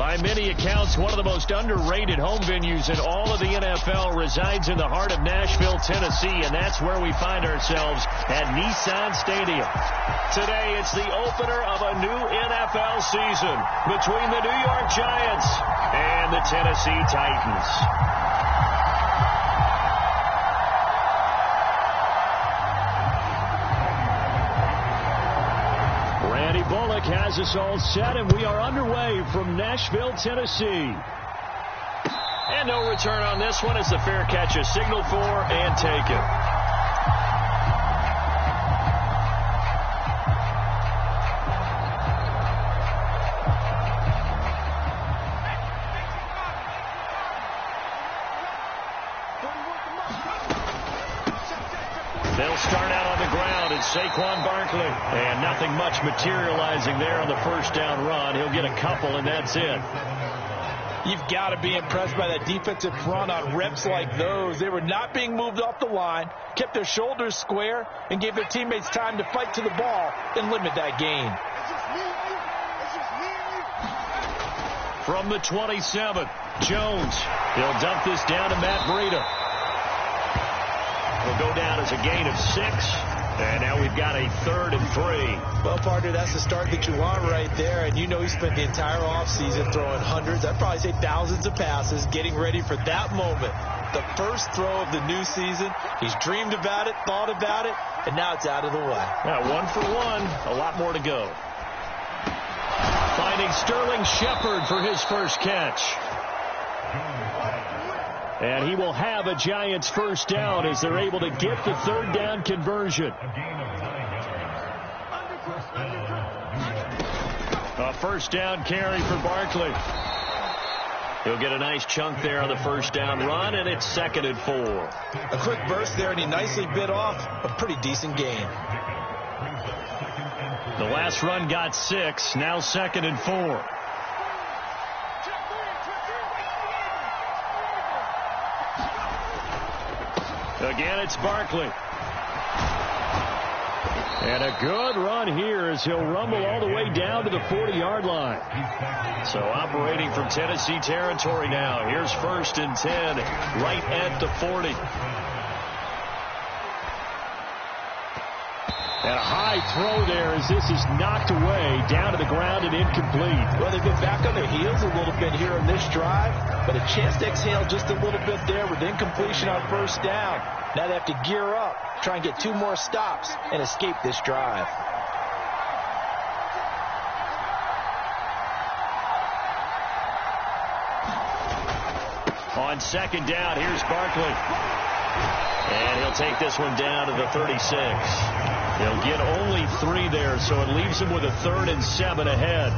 By many accounts, one of the most underrated home venues in all of the NFL resides in the heart of Nashville, Tennessee, and that's where we find ourselves at Nissan Stadium. Today, it's the opener of a new NFL season between the New York Giants and the Tennessee Titans. Bullock has us all set, and we are underway from Nashville, Tennessee. And no return on this one as the fair catch is signaled for and taken. They'll start out on the ground and Saquon Barkley. And nothing much materializing there on the first down run. He'll get a couple, and that's it. You've got to be impressed by that defensive front on reps like those. They were not being moved off the line, kept their shoulders square, and gave their teammates time to fight to the ball and limit that gain. From the 27, Jones. He'll dump this down to Matt Breida. Will go down as a gain of 6. And now we've got a 3rd and 3. Well, partner, that's the start that you want right there. And you know he spent the entire offseason throwing hundreds, I'd probably say thousands of passes, getting ready for that moment. The first throw of the new season. He's dreamed about it, thought about it, and now it's out of the way. Yeah, 1 for 1. A lot more to go. Finding Sterling Shepard for his first catch. And he will have a Giants first down as they're able to get the 3rd down conversion. A first down carry for Barkley. He'll get a nice chunk there on the first down run, and it's 2nd and 4. A quick burst there, and he nicely bit off a pretty decent gain. The last run got 6, now 2nd and 4. Again, it's Barkley. And a good run here as he'll rumble all the way down to the 40-yard line. So operating from Tennessee territory now. Here's 1st and 10, right at the 40. And a high throw there as this is knocked away down to the ground and incomplete. Well, they've been back on their heels a little bit here on this drive, but a chance to exhale just a little bit there with incompletion on first down. Now they have to gear up, try and get 2 more stops and escape this drive. On 2nd down, here's Barkley. And he'll take this one down to the 36. They'll get only 3 there, so it leaves them with a 3rd and 7 ahead.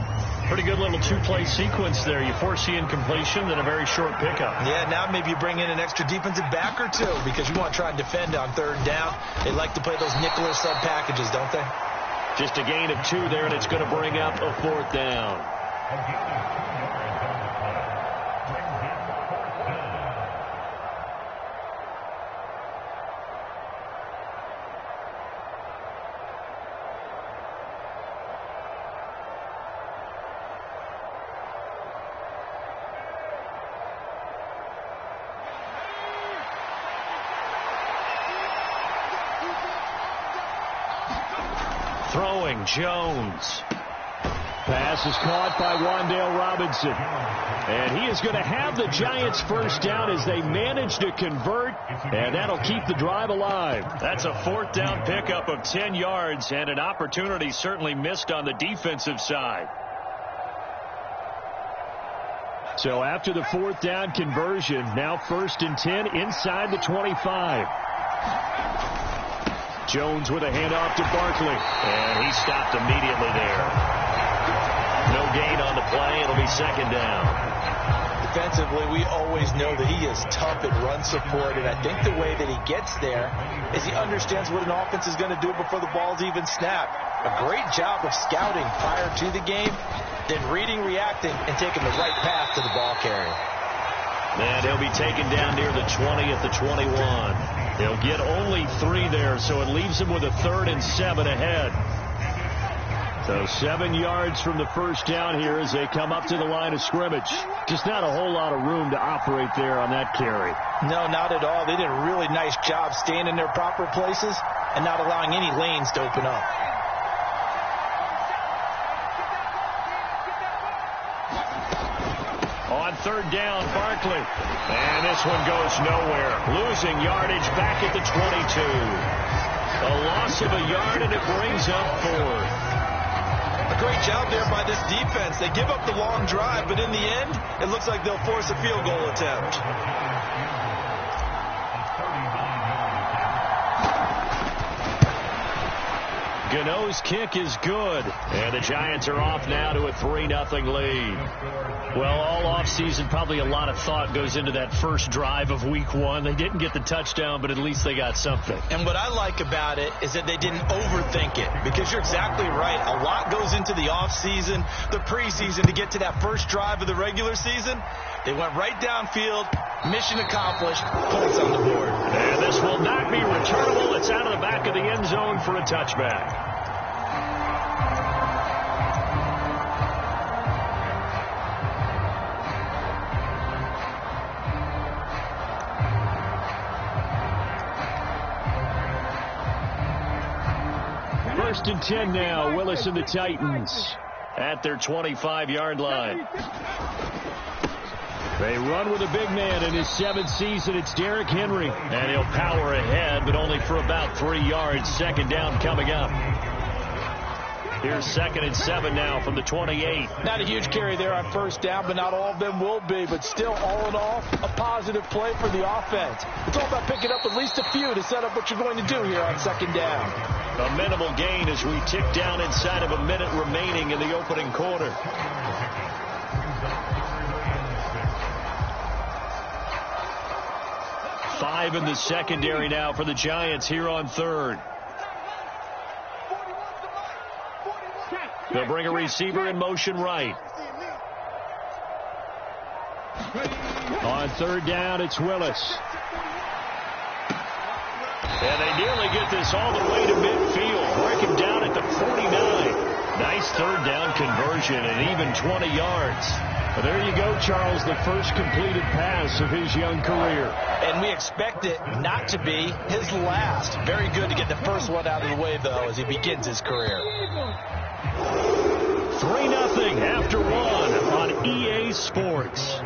Pretty good little 2-play sequence there. You foresee incompletion, then a very short pickup. Yeah, now maybe you bring in an extra defensive back or 2 because you want to try and defend on 3rd down. They like to play those nickel or sub packages, don't they? Just a gain of 2 there, and it's going to bring up a 4th down. Throwing, Jones. Pass is caught by Wan'Dale Robinson. And he is going to have the Giants first down as they manage to convert, and that'll keep the drive alive. That's a 4th down pickup of 10 yards and an opportunity certainly missed on the defensive side. So after the 4th down conversion, now 1st and 10 inside the 25. Jones with a handoff to Barkley, and he stopped immediately there. No gain on the play. It'll be 2nd down. Defensively, we always know that he is tough at run support, and I think the way that he gets there is he understands what an offense is going to do before the ball's even snapped. A great job of scouting prior to the game, then reading, reacting, and taking the right path to the ball carrier. And he'll be taken down near the 20 at the 21. They'll get only 3 there, so it leaves him with a 3rd and 7 ahead. So 7 yards from the first down here as they come up to the line of scrimmage. Just not a whole lot of room to operate there on that carry. No, not at all. They did a really nice job staying in their proper places and not allowing any lanes to open up. On third down, Barkley. And this one goes nowhere. Losing yardage back at the 22. A loss of a yard, and it brings up 4. A great job there by this defense. They give up the long drive, but in the end, it looks like they'll force a field goal attempt. Gano's kick is good. And the Giants are off now to a 3-0 lead. Well, all offseason, probably a lot of thought goes into that first drive of week 1. They didn't get the touchdown, but at least they got something. And what I like about it is that they didn't overthink it, because you're exactly right. A lot goes into the offseason, the preseason, to get to that first drive of the regular season. They went right downfield, mission accomplished, points on the board. And this will not be returnable. It's out of the back of the end zone for a touchback. First and 10 now. Willis and the Titans at their 25-yard line. They run with a big man in his 7th season. It's Derrick Henry. And he'll power ahead, but only for about 3 yards. Second down coming up. Here's 2nd and 7 now from the 28. Not a huge carry there on first down, but not all of them will be. But still, all in all, a positive play for the offense. It's all about picking up at least a few to set up what you're going to do here on second down. A minimal gain as we tick down inside of a minute remaining in the opening quarter. Five in the secondary now for the Giants here on third. They'll bring a receiver in motion right. On third down, it's Willis. And they nearly get this all the way to midfield. Break him down at the 49. Nice third down conversion and even 20 yards. Well, there you go, Charles, the first completed pass of his young career. And we expect it not to be his last. Very good to get the first one out of the way, though, as he begins his career. 3-0 after 1 on EA Sports.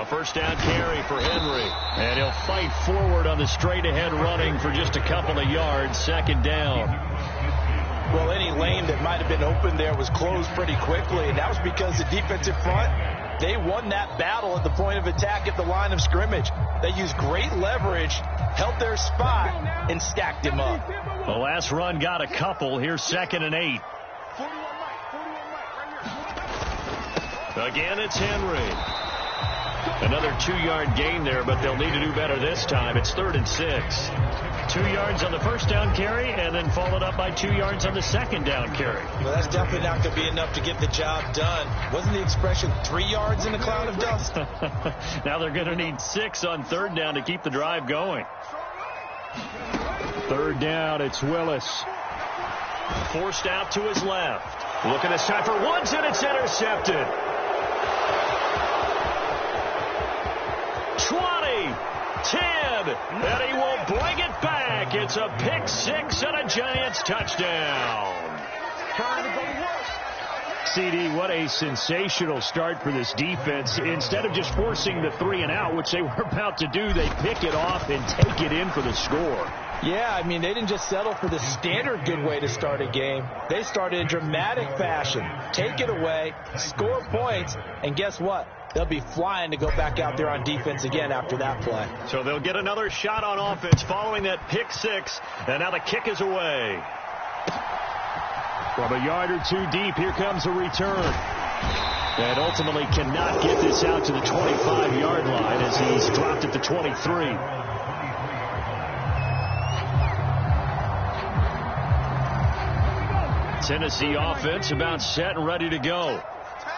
First down carry for Henry. And he'll fight forward on the straight-ahead running for just a couple of yards. Second down. Well, any lane that might have been open there was closed pretty quickly, and that was because the defensive front, they won that battle at the point of attack at the line of scrimmage. They used great leverage, held their spot, and stacked him up. The last run got a couple. Here's 2nd and 8. Again, it's Henry. Another 2-yard gain there, but they'll need to do better this time. It's 3rd and 6. 2 yards on the first down carry, and then followed up by 2 yards on the second down carry. Well, that's definitely not going to be enough to get the job done. Wasn't the expression 3 yards in a cloud of dust? Now they're going to need 6 on third down to keep the drive going. Third down, it's Willis. Forced out to his left. Looking this time for Woods, and it's intercepted. 20, 10, and he will bring it back. It's a pick 6 and a Giants touchdown. CD, what a sensational start for this defense. Instead of just forcing the 3 and out, which they were about to do, they pick it off and take it in for the score. Yeah, I mean, they didn't just settle for the standard good way to start a game. They started in dramatic fashion. Take it away, score points, and guess what? They'll be flying to go back out there on defense again after that play. So they'll get another shot on offense following that pick 6, and now the kick is away. From a yard or two deep, here comes a return. And ultimately cannot get this out to the 25-yard line as he's dropped at the 23. Tennessee offense about set and ready to go.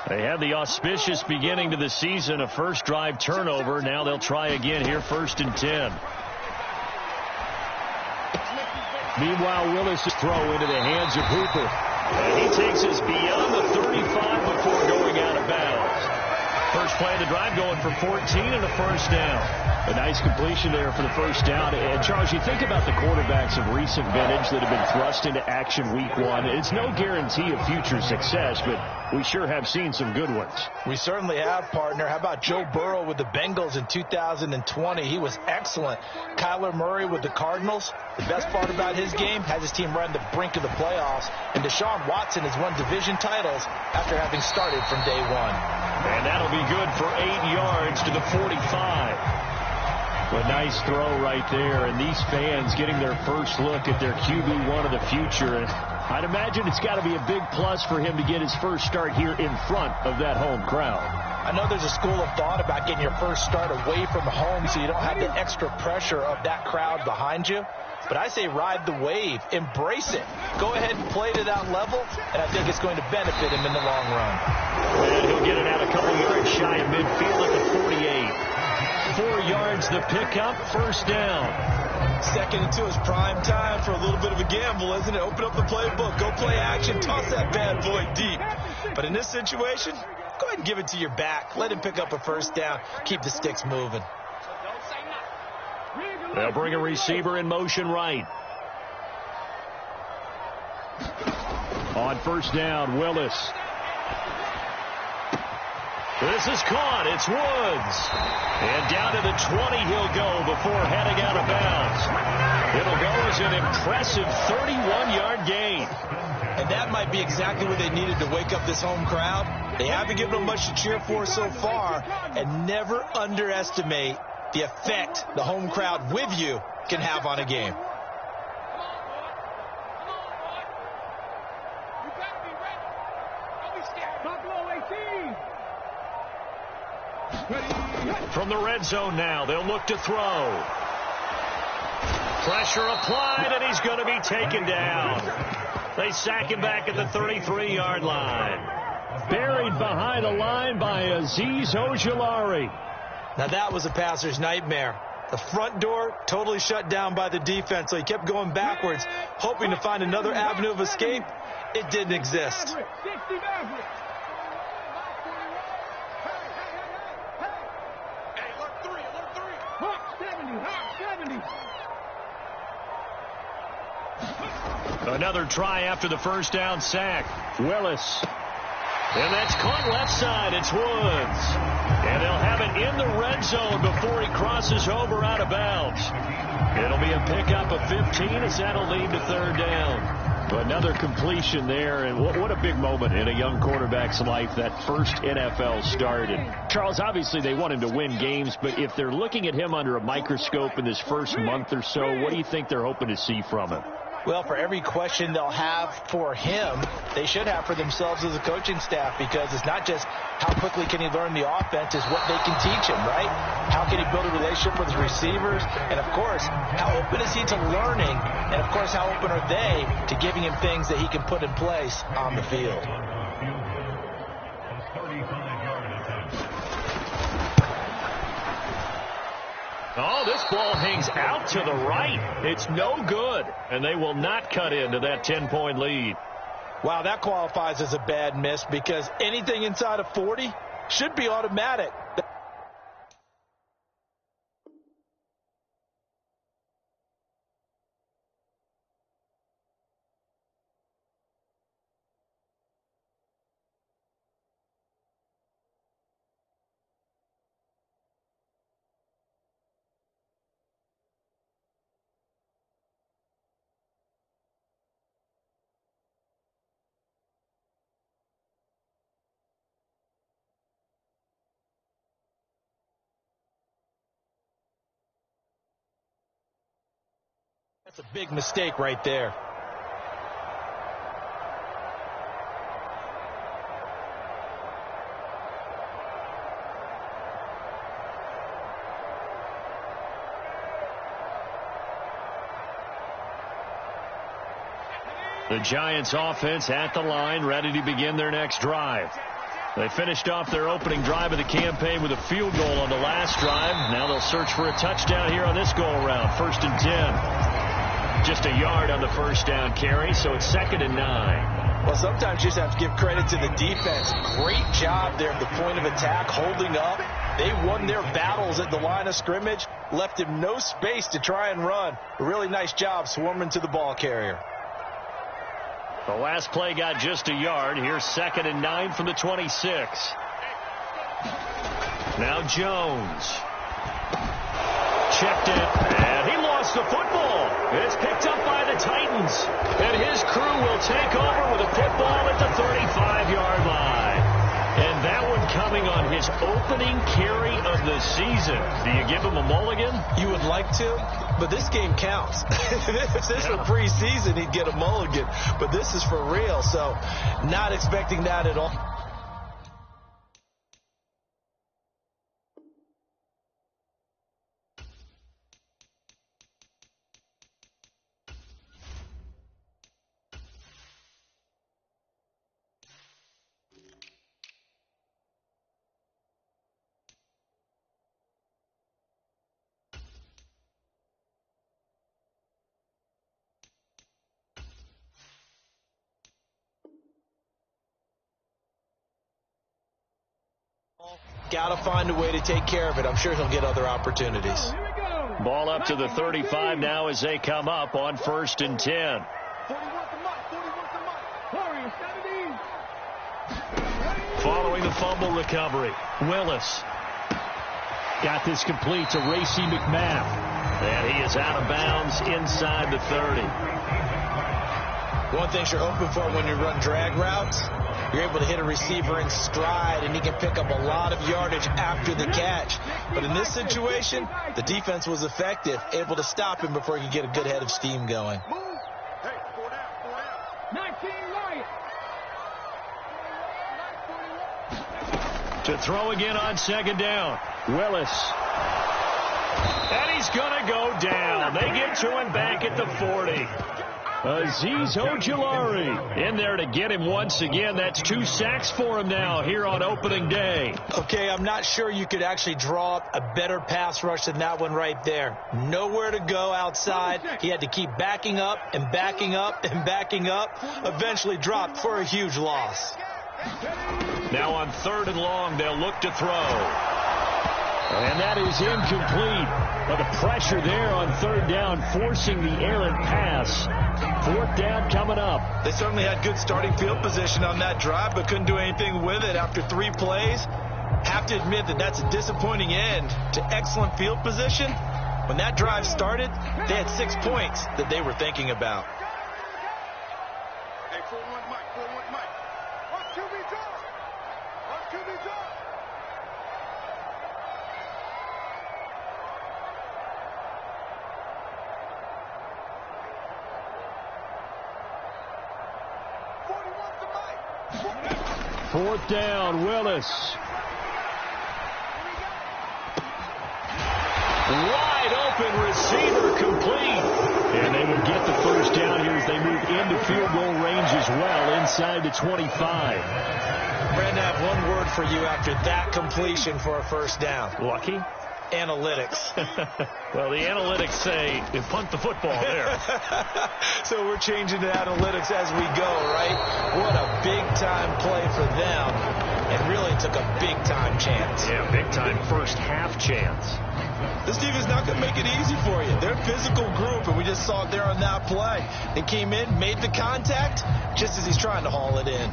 They had the auspicious beginning to the season, a first drive turnover. Now they'll try again here, 1st and 10. Meanwhile, Willis' throw into the hands of Hooper. And he takes us beyond the 35 before going out of bounds. First play of the drive going for 14 and a first down. A nice completion there for the first down. And, Charles, you think about the quarterbacks of recent vintage that have been thrust into action week one. It's no guarantee of future success, but we sure have seen some good ones. We certainly have, partner. How about Joe Burrow with the Bengals in 2020? He was excellent. Kyler Murray with the Cardinals. The best part about his game, has his team right on the brink of the playoffs. And Deshaun Watson has won division titles after having started from day one. And that'll be good for 8 yards to the 45. A nice throw right there, and these fans getting their first look at their QB1 of the future. And I'd imagine it's got to be a big plus for him to get his first start here in front of that home crowd. I know there's a school of thought about getting your first start away from home so you don't have the extra pressure of that crowd behind you. But I say ride the wave. Embrace it. Go ahead and play to that level, and I think it's going to benefit him in the long run. And he'll get it out a couple yards shy of midfield at the 48. 4 yards the pickup, first down. 2nd and 2 is prime time for a little bit of a gamble, isn't it? Open up the playbook, go play action, toss that bad boy deep. But in this situation, go ahead and give it to your back. Let him pick up a first down. Keep the sticks moving. They'll bring a receiver in motion right. On first down, Willis. This is caught. It's Woods. And down to the 20 he'll go before heading out of bounds. It'll go as an impressive 31-yard gain. And that might be exactly what they needed to wake up this home crowd. They haven't given them much to cheer for so far. And never underestimate the effect the home crowd with you can have on a game. From the red zone now, they'll look to throw. Pressure applied, and he's going to be taken down. They sack him back at the 33-yard line. Buried behind the line by Azeez Ojulari. Now that was a passer's nightmare. The front door totally shut down by the defense, so he kept going backwards, hoping to find another avenue of escape. It didn't exist. Another try after the first down sack. Willis. And that's caught left side. It's Woods. And they'll have it in the red zone before he crosses over out of bounds. It'll be a pickup of 15 as that'll lead to third down. Another completion there, and what a big moment in a young quarterback's life, that first NFL start. And Charles, obviously they want him to win games, but if they're looking at him under a microscope in this first month or so, what do you think they're hoping to see from him? Well, for every question they'll have for him, they should have for themselves as a coaching staff, because it's not just how quickly can he learn the offense, it's what they can teach him, right? How can he build a relationship with his receivers? And, of course, how open is he to learning? And, of course, how open are they to giving him things that he can put in place on the field? Oh, this ball hangs out to the right. It's no good, and they will not cut into that 10-point lead. Wow, that qualifies as a bad miss, because anything inside of 40 should be automatic. That's a big mistake right there. The Giants offense at the line, ready to begin their next drive. They finished off their opening drive of the campaign with a field goal on the last drive. Now they'll search for a touchdown here on this go-around. 1st and 10. Just a yard on the first down carry, so it's 2nd and 9. Well, sometimes you just have to give credit to the defense. Great job there at the point of attack, holding up. They won their battles at the line of scrimmage, left him no space to try and run. A really nice job swarming to the ball carrier. The last play got just a yard. Here's 2nd and 9 from the 26. Now Jones. Checked in, and he lost the football. It's picked up by the Titans. And his crew will take over with a football at the 35-yard line. And that one coming on his opening carry of the season. Do you give him a mulligan? You would like to, but this game counts. If this were preseason, he'd get a mulligan. But this is for real, so not expecting that at all. Got to find a way to take care of it. I'm sure he'll get other opportunities. Ball up to the 35 now as they come up on 1st and 10. Following the fumble recovery, Willis got this complete to Racey McMath. And he is out of bounds inside the 30. One thing you're open for when you run drag routes, you're able to hit a receiver in stride, and he can pick up a lot of yardage after the catch. But in this situation, the defense was effective, able to stop him before he could get a good head of steam going. To throw again on 2nd down, Willis. And he's going to go down. They get to him back at the 40. Azeez Ojulari in there to get him once again. That's 2 sacks for him now here on opening day. Okay, I'm not sure you could actually draw up a better pass rush than that one right there. Nowhere to go outside. He had to keep backing up and backing up and backing up. Eventually dropped for a huge loss. Now on 3rd and long, they'll look to throw. And that is incomplete. But the pressure there on 3rd down, forcing the errant pass. 4th down coming up. They certainly had good starting field position on that drive, but couldn't do anything with it after 3 plays. Have to admit that that's a disappointing end to excellent field position. When that drive started, they had 6 points that they were thinking about. Hey, 4-1 Mike, 4-1 Mike. What's to be done? What's to be done? Fourth down, Willis. Wide open receiver complete. And they would get the first down here as they move into field goal range as well inside the 25. Brandon, I have one word for you after that completion for a first down. Lucky? Analytics. Well, the analytics say you punt the football there. So we're changing to analytics as we go, right? What a big-time play for them. And really took a big-time chance. Yeah, big-time first half chance. This defense not going to make it easy for you. They're a physical group, and we just saw it there on that play. They came in, made the contact, just as he's trying to haul it in.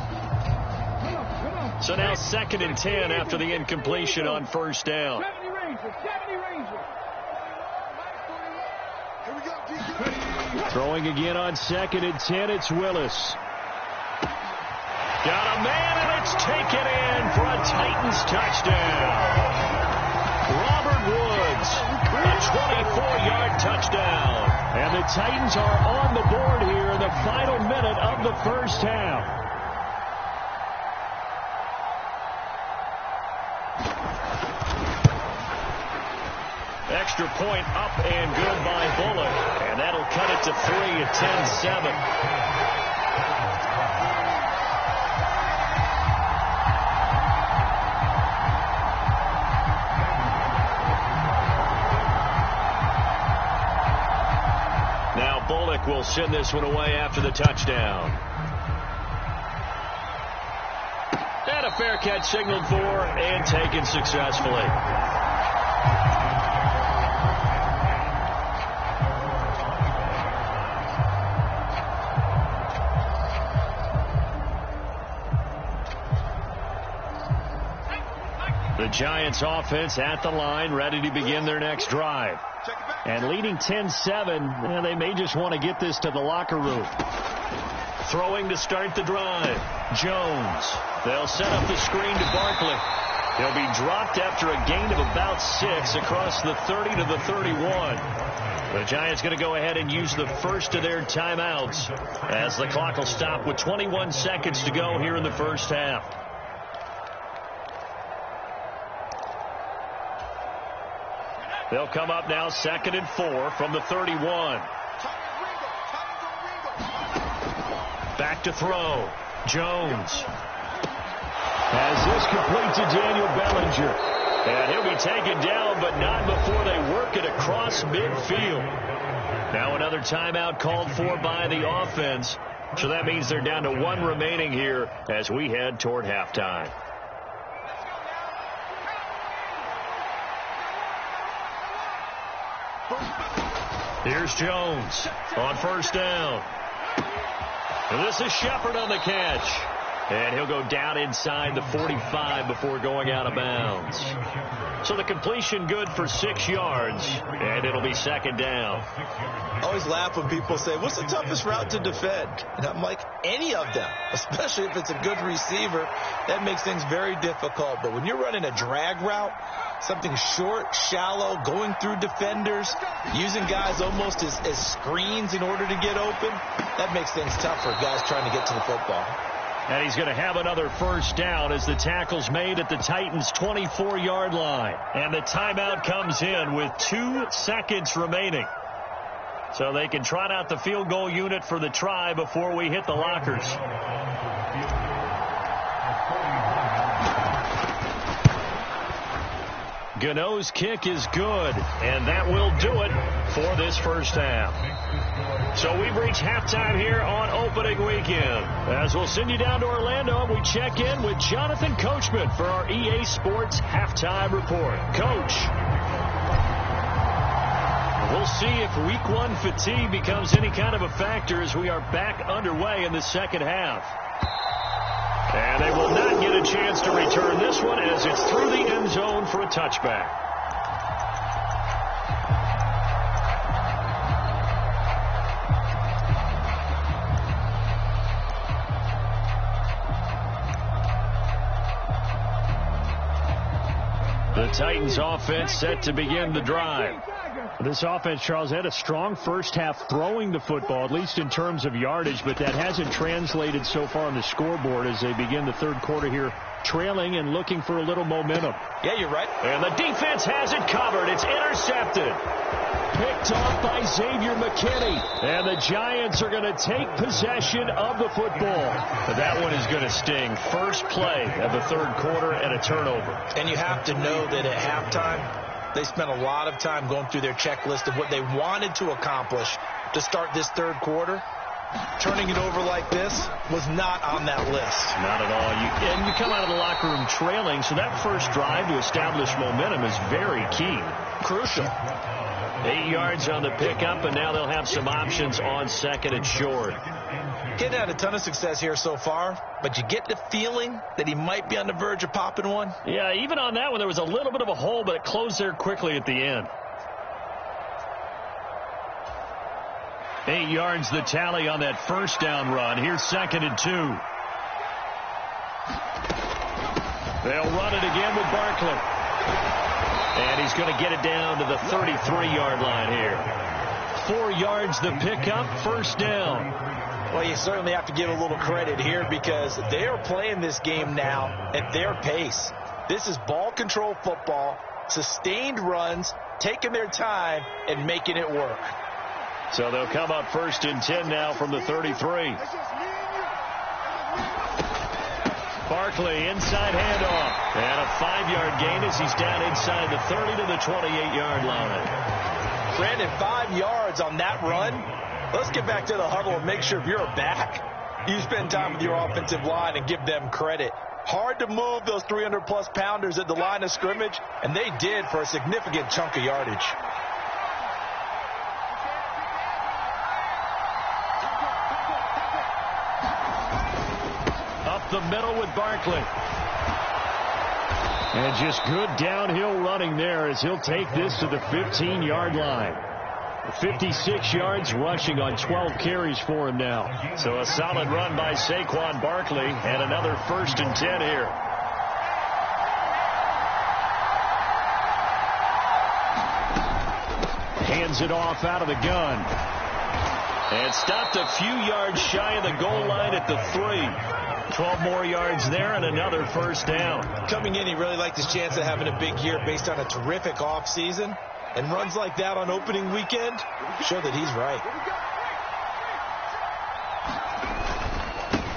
So now 2nd and 10 after the incompletion on first down. Throwing again on 2nd and 10, it's Willis. Got a man, and it's taken in for a Titans touchdown. Robert Woods, a 24-yard touchdown. And the Titans are on the board here in the final minute of the first half. Extra point up and good by Bullock. And that'll cut it to 3 at 10-7. kick will send this one away after the touchdown. And a fair catch signaled for and taken successfully. The Giants offense at the line, ready to begin their next drive. And leading 10-7, they may just want to get this to the locker room. Throwing to start the drive. Jones. They'll set up the screen to Barkley. He'll be dropped after a gain of about 6 across the 30 to the 31. The Giants going to go ahead and use the first of their timeouts as the clock will stop with 21 seconds to go here in the first half. They'll come up now 2nd and 4 from the 31. Back to throw. Jones has this complete to Daniel Bellinger. And he'll be taken down, but not before they work it across midfield. Now another timeout called for by the offense. So that means they're down to 1 remaining here as we head toward halftime. Here's Jones on first down. And this is Shepard on the catch. And he'll go down inside the 45 before going out of bounds. So the completion good for 6 yards, and it'll be 2nd down. I always laugh when people say, what's the toughest route to defend? And I'm like, any of them, especially if it's a good receiver. That makes things very difficult. But when you're running a drag route, something short, shallow, going through defenders, using guys almost as screens in order to get open, that makes things tough for guys trying to get to the football. And he's going to have another first down as the tackle's made at the Titans' 24-yard line. And the timeout comes in with 2 seconds remaining. So they can trot out the field goal unit for the try before we hit the lockers. Gano's kick is good, and that will do it for this first half. So we've reached halftime here on opening weekend. As we'll send you down to Orlando, and we check in with Jonathan Coachman for our EA Sports Halftime Report. Coach, we'll see if Week 1 fatigue becomes any kind of a factor as we are back underway in the second half. And they will not get a chance to return this one as it's through the end zone for a touchback. The Titans offense set to begin the drive. This offense, Charles, had a strong first half throwing the football, at least in terms of yardage, but that hasn't translated so far on the scoreboard as they begin the third quarter here, trailing and looking for a little momentum. Yeah, you're right. And the defense has it covered. It's intercepted. Picked off by Xavier McKinney. And the Giants are going to take possession of the football. But that one is going to sting. First play of the third quarter and a turnover. And you have to know that at halftime, they spent a lot of time going through their checklist of what they wanted to accomplish to start this third quarter. Turning it over like this was not on that list. Not at all. And you come out of the locker room trailing, so that first drive to establish momentum is very key. Crucial. 8 yards on the pickup, and now they'll have some options on second and short. Kid had a ton of success here so far, but you get the feeling that he might be on the verge of popping one. Yeah, even on that one, there was a little bit of a hole, but it closed there quickly at the end. 8 yards the tally on that first down run. Here's 2nd and 2. They'll run it again with Barkley. And he's going to get it down to the 33-yard line here. 4 yards the pickup, first down. Well, you certainly have to give a little credit here because they are playing this game now at their pace. This is ball control football, sustained runs, taking their time, and making it work. So they'll come up 1st and 10 now from the 33. Barkley, inside handoff. And a 5-yard gain as he's down inside the 30 to the 28-yard line. Brandon, 5 yards on that run. Let's get back to the huddle and make sure if you're back, you spend time with your offensive line and give them credit. Hard to move those 300-plus pounders at the line of scrimmage, and they did for a significant chunk of yardage. Up the middle with Barkley. And just good downhill running there as he'll take this to the 15-yard line. 56 yards rushing on 12 carries for him now. So a solid run by Saquon Barkley and another 1st and 10 here. Hands it off out of the gun. And stopped a few yards shy of the goal line at the 3. 12 more yards there and another 1st down. Coming in, he really liked his chance of having a big year based on a terrific offseason. And runs like that on opening weekend show that he's right.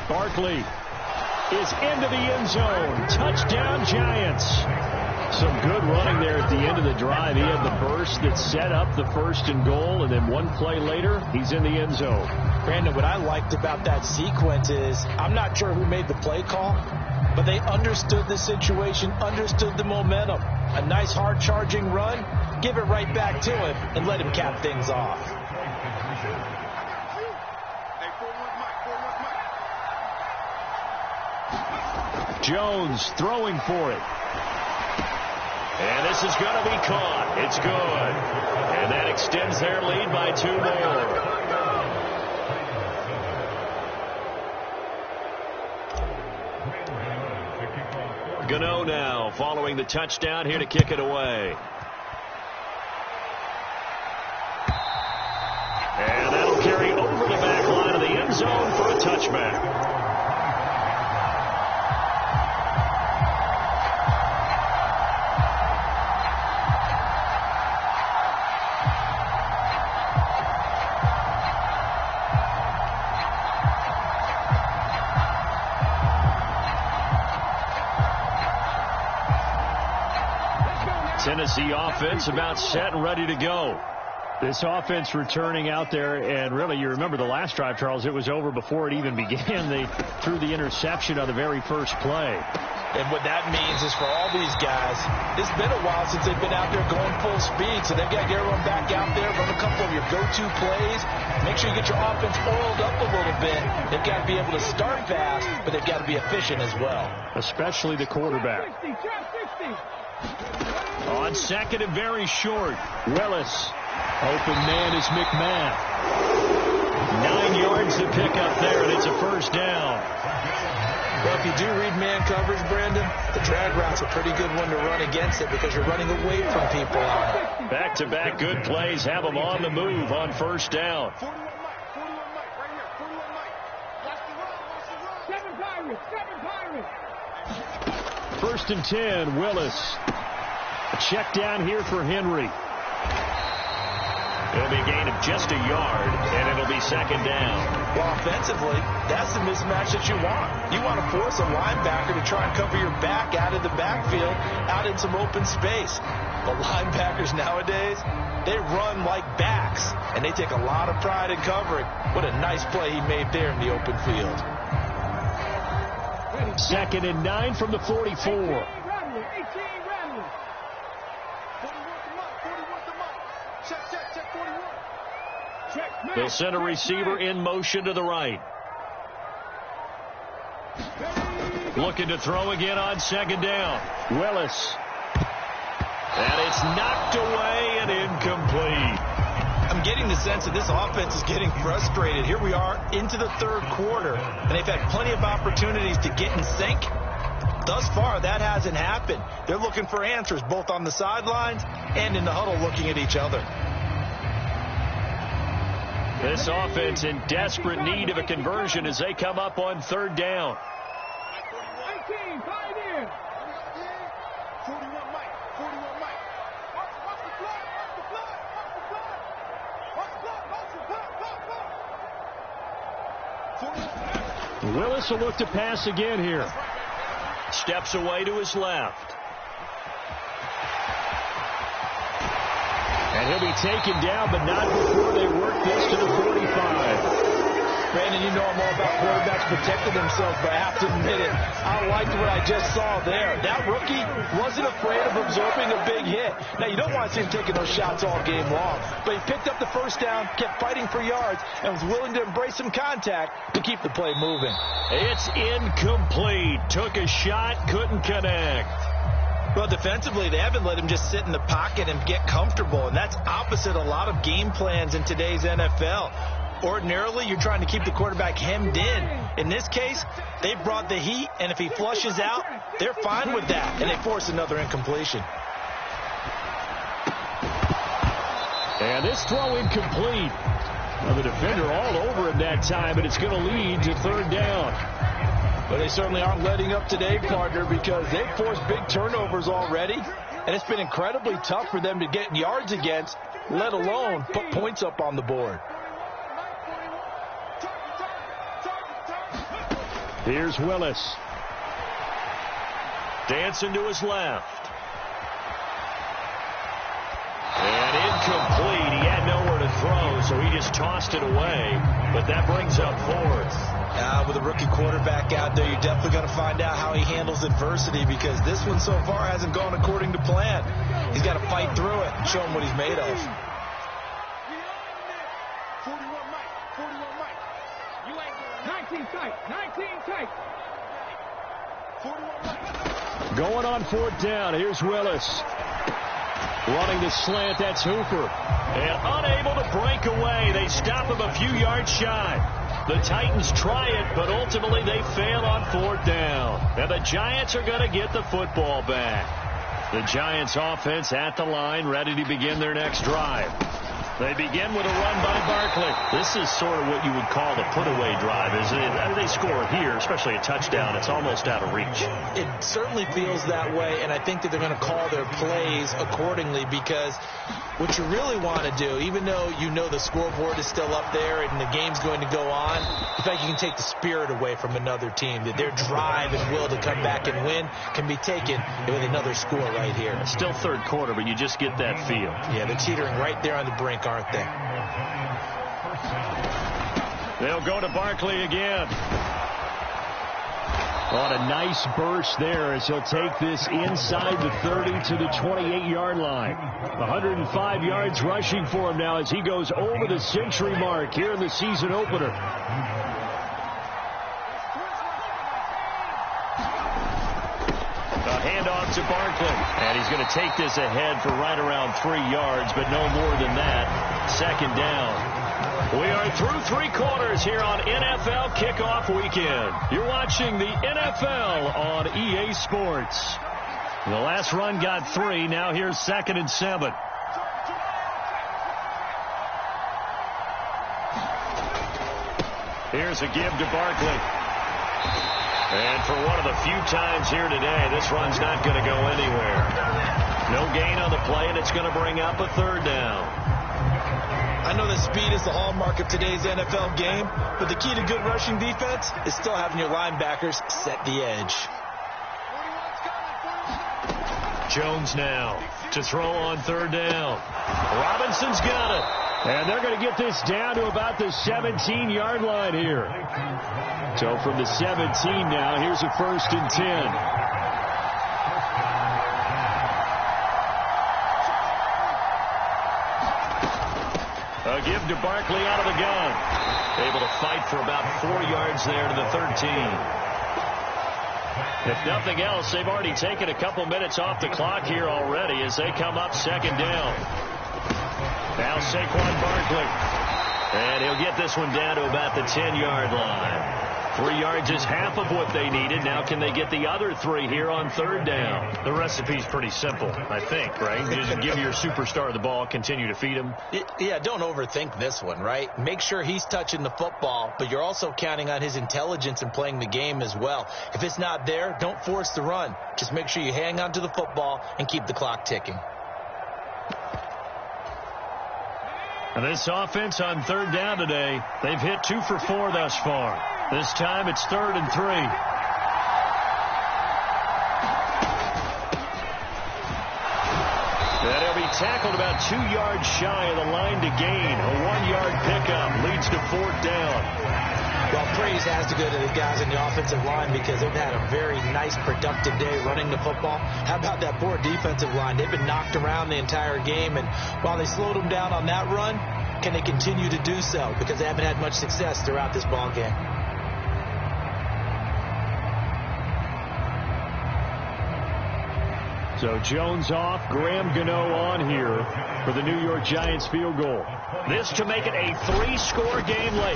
Barkley is into the end zone. Touchdown, Giants. Some good running there at the end of the drive. He had the burst that set up the 1st and goal, and then one play later, he's in the end zone. Brandon, what I liked about that sequence is I'm not sure who made the play call, but they understood the situation, understood the momentum. A nice hard-charging run, give it right back to him, and let him cap things off. Jones throwing for it. And this is going to be caught. It's good. And that extends their lead by 2 more. Gano now following the touchdown here to kick it away. And that'll carry over the back line of the end zone for a touchback. Tennessee offense about set and ready to go. This offense returning out there, and really, you remember the last drive, Charles, it was over before it even began. They threw the interception on the very first play. And what that means is for all these guys, it's been a while since they've been out there going full speed, so they've got to get everyone back out there, run a couple of your go-to plays, make sure you get your offense oiled up a little bit. They've got to be able to start fast, but they've got to be efficient as well. Especially the quarterback. 60. On 2nd and very short, Willis. Open man is McMahon. 9 yards to pick up there, and it's a 1st down. Well, if you do read man coverage, Brandon, the drag route's a pretty good one to run against it because you're running away from people on it. Back-to-back good plays have them on the move on 1st down. 41 Mike, right here, 41 Mike. Watch the run. 7 Pirates. 1st and 10, Willis. A check down here for Henry. It'll be a gain of just a yard, and it'll be 2nd down. Well, offensively, that's the mismatch that you want. You want to force a linebacker to try and cover your back out of the backfield, out in some open space. The linebackers nowadays, they run like backs, and they take a lot of pride in covering. What a nice play he made there in the open field. 2nd and 9 from the 44. They'll send a receiver in motion to the right. Looking to throw again on 2nd down. Willis. And it's knocked away and incomplete. I'm getting the sense that this offense is getting frustrated. Here we are into the 3rd quarter, and they've had plenty of opportunities to get in sync. Thus far, that hasn't happened. They're looking for answers both on the sidelines and in the huddle looking at each other. This offense in desperate need of a conversion as they come up on 3rd down. 18, tied in. 41 Mike. Watch the block. Willis will look to pass again here. Steps away to his left. And he'll be taken down, but not before they work this to the 45. Brandon, you know I'm all about quarterbacks protecting themselves, but I have to admit it, I liked what I just saw there. That rookie wasn't afraid of absorbing a big hit. Now, you don't want to see him taking those shots all game long, but he picked up the first down, kept fighting for yards, and was willing to embrace some contact to keep the play moving. It's incomplete. Took a shot, couldn't connect. Well, defensively, they haven't let him just sit in the pocket and get comfortable, and that's opposite a lot of game plans in today's NFL. Ordinarily, you're trying to keep the quarterback hemmed in. In this case, they brought the heat, and if he flushes out, they're fine with that, and they force another incompletion. And this throw incomplete. Well, the defender all over him that time, and it's going to lead to third down. But they certainly aren't letting up today, partner, because they've forced big turnovers already, and it's been incredibly tough for them to get yards against, let alone put points up on the board. Here's Willis. Dancing to his left. And incomplete. He had nowhere to throw, so he just tossed it away. But that brings up fourth. With a rookie quarterback out there, you're definitely going to find out how he handles adversity, because this one so far hasn't gone according to plan. He's got to fight through it and show him what he's made of. 19 tight. 19 tight. Going on fourth down. Here's Willis. Running the slant. That's Hooper. And unable to break away. They stop him a few yards shy. The Titans try it, but ultimately they fail on fourth down. And the Giants are going to get the football back. The Giants offense at the line, ready to begin their next drive. They begin with a run by Barkley. This is sort of what you would call the put-away drive, isn't it? They score here, especially a touchdown. It's almost out of reach. It certainly feels that way, and I think that they're going to call their plays accordingly, because what you really want to do, even though you know the scoreboard is still up there and the game's going to go on, you think you can take the spirit away from another team, that their drive and will to come back and win can be taken with another score right here. It's still third quarter, but you just get that feel. Yeah, they're teetering right there on the brink, aren't they? They'll go to Barkley again. On a nice burst there as he'll take this inside the 30 to the 28-yard line. 105 yards rushing for him now as he goes over the century mark here in the season opener. A handoff to Barkley. And he's going to take this ahead for right around 3 yards, but no more than that. Second down. We are through 3 quarters here on NFL Kickoff Weekend. You're watching the NFL on EA Sports. The last run got 3. Now here's 2nd and 7. Here's a give to Barkley. And for one of the few times here today, this run's not going to go anywhere. No gain on the play, and it's going to bring up a third down. I know that speed is the hallmark of today's NFL game, but the key to good rushing defense is still having your linebackers set the edge. Jones now to throw on third down. Robinson's got it. And they're going to get this down to about the 17-yard line here. So from the 17 now, here's a 1st and 10. A give to Barkley out of the gun. Able to fight for about 4 yards there to the 13. If nothing else, they've already taken a couple minutes off the clock here already as they come up 2nd down. Now Saquon Barkley. And he'll get this one down to about the 10-yard line. 3 yards is half of what they needed. Now can they get the other 3 here on third down? The recipe's pretty simple, I think, right? You just give your superstar the ball, continue to feed him. Yeah, don't overthink this one, right? Make sure he's touching the football, but you're also counting on his intelligence in playing the game as well. If it's not there, don't force the run. Just make sure you hang on to the football and keep the clock ticking. And this offense on third down today, they've hit 2 for 4 thus far. This time it's 3rd and 3. And he'll be tackled about 2 yards shy of the line to gain. A 1-yard pickup leads to 4th down. Well, praise has to go to the guys in the offensive line because they've had a very nice, productive day running the football. How about that poor defensive line? They've been knocked around the entire game, and while they slowed them down on that run, can they continue to do so? Because they haven't had much success throughout this ball game. So Jones off, Graham Gano on here for the New York Giants field goal. This to make it a 3-score game late.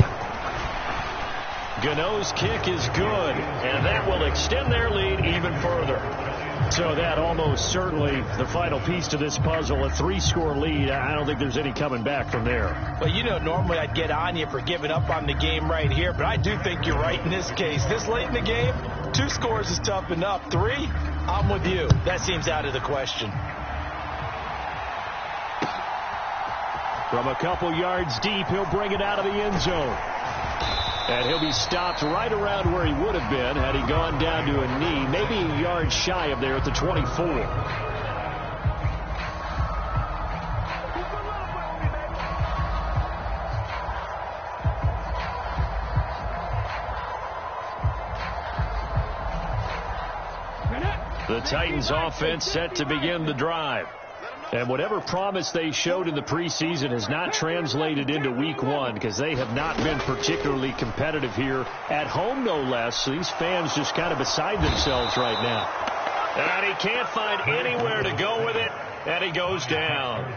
Gano's kick is good, and that will extend their lead even further. So that almost certainly the final piece to this puzzle, a 3-score lead. I don't think there's any coming back from there. Well, you know, normally I'd get on you for giving up on the game right here, but I do think you're right in this case. This late in the game, 2 scores is tough enough. 3, I'm with you. That seems out of the question. From a couple yards deep, he'll bring it out of the end zone. And he'll be stopped right around where he would have been had he gone down to a knee, maybe a yard shy of there at the 24. The Titans offense set to begin the drive. And whatever promise they showed in the preseason has not translated into week 1 because they have not been particularly competitive here at home, no less. So these fans just kind of beside themselves right now. And he can't find anywhere to go with it, and he goes down.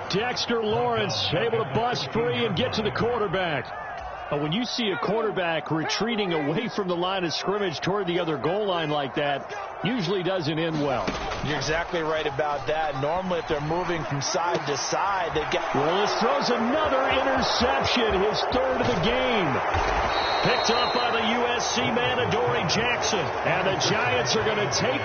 Dexter Lawrence able to bust free and get to the quarterback. When you see a quarterback retreating away from the line of scrimmage toward the other goal line like that, usually doesn't end well. You're exactly right about that. Normally, if they're moving from side to side, they get... Willis throws another interception, his 3rd of the game. Picked up by the USC man, Adoree Jackson. And the Giants are going to take...